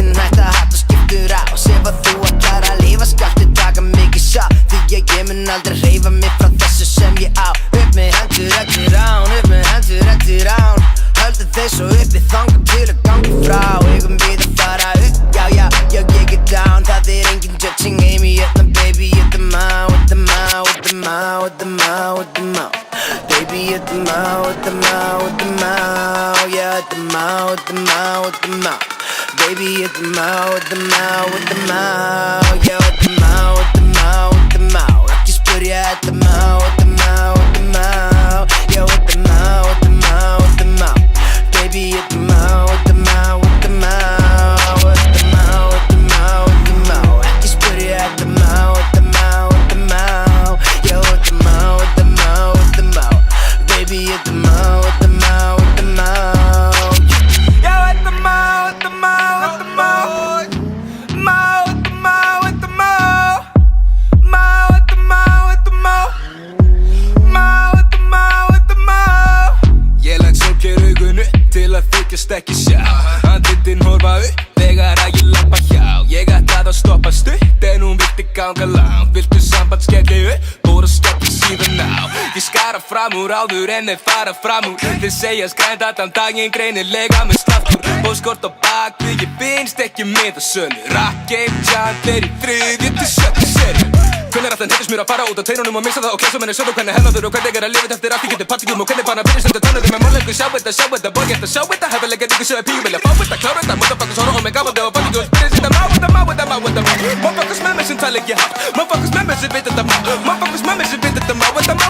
Hestin hætta hatt og skiptur á. Ef að þú ætlar að lifa skaltu taka mikið sjá. Því að ég mun aldrei hreyfa mig frá þessu sem ég á. Upp með hendur eftir án, upp með hendur eftir án. Höldu þeir svo uppi þangað til að ganga frá. Eigum við að fara upp, já, já, já, ég er down. Það er engin judging, Amy, hérna, baby, hit them out, hit them out, hit them out, hit them out, hit them out. Baby, hit them out, hit them out, hit them out, yeah, hit them out, hit them out, hit them out. Baby, hit them out, hit them out, hit them out, yeah, hit them out, hit them out, hit them out. Ekki spyrja, hit them out, hit them out, hit them out, yeah, hit them out, hit them out, hit them out. Baby, hit them out, hit them out, hit them out, hit them out, hit them out, hit them out. Ekki spyrja, hit them out, hit them out, hit them out, yeah, hit them out, hit them out, hit them out. Baby, hit them out, hit them out, hit them out. Yeah, hit them out, hit them out, hit them out. Hit them out, hit them out, hit them out. Hit them out, hit them out. Hit them out. Ég lag sorgir augun upp til að þykjast ekki sjá. Andlitin horfa upp þegar að ég labba hjá. Ég ætlaði að stoppa stutt en hún vildi ganga langt. Viltu samband skelli upp, bóra skelli síðan á. Ég skara fram úr áður en þeir fara fram úr. Þeir segja skrænt allan daginn greinilega með slaftur. Bóskort á bakvið, ég finnst ekki miðasölu. Rock game jam, þeir í 3. til 7. seri. Hvernig allan heitir smjur að fara út á teinunum og missa það og klessa menni sölu. Hvernig hennaður og hvernig að lifið eftir allt ég geti partíum. Og hvernig bara byrjast eftir tannuðum með mállengu. Sjá þetta, boy, get sjá þetta. Hefur leikir ykkur sögðu píu, vilja fá þetta, klára þetta. Motherfuckers horfa á mig gammaldi og partíu og spyrir sér þetta má. Motherfuckers með mér sem tala ekki hátt. Motherfuckers með mér sem veit þetta má. Motherfuckers með mér sem veit þetta má. Þetta má.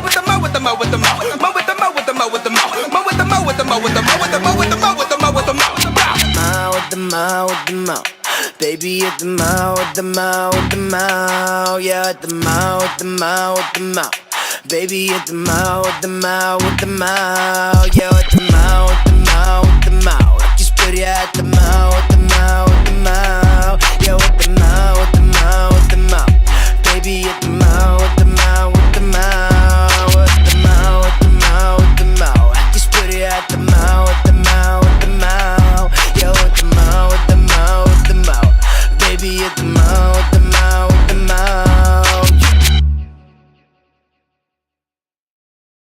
Baby, hit them out, hit them out, hit them out. Yeah, hit them out, hit them out, hit them out. Baby, hit them out, hit them out, hit them out. Yeah, hit them out, hit them out, hit them out. Ekki spyrja, hit them out.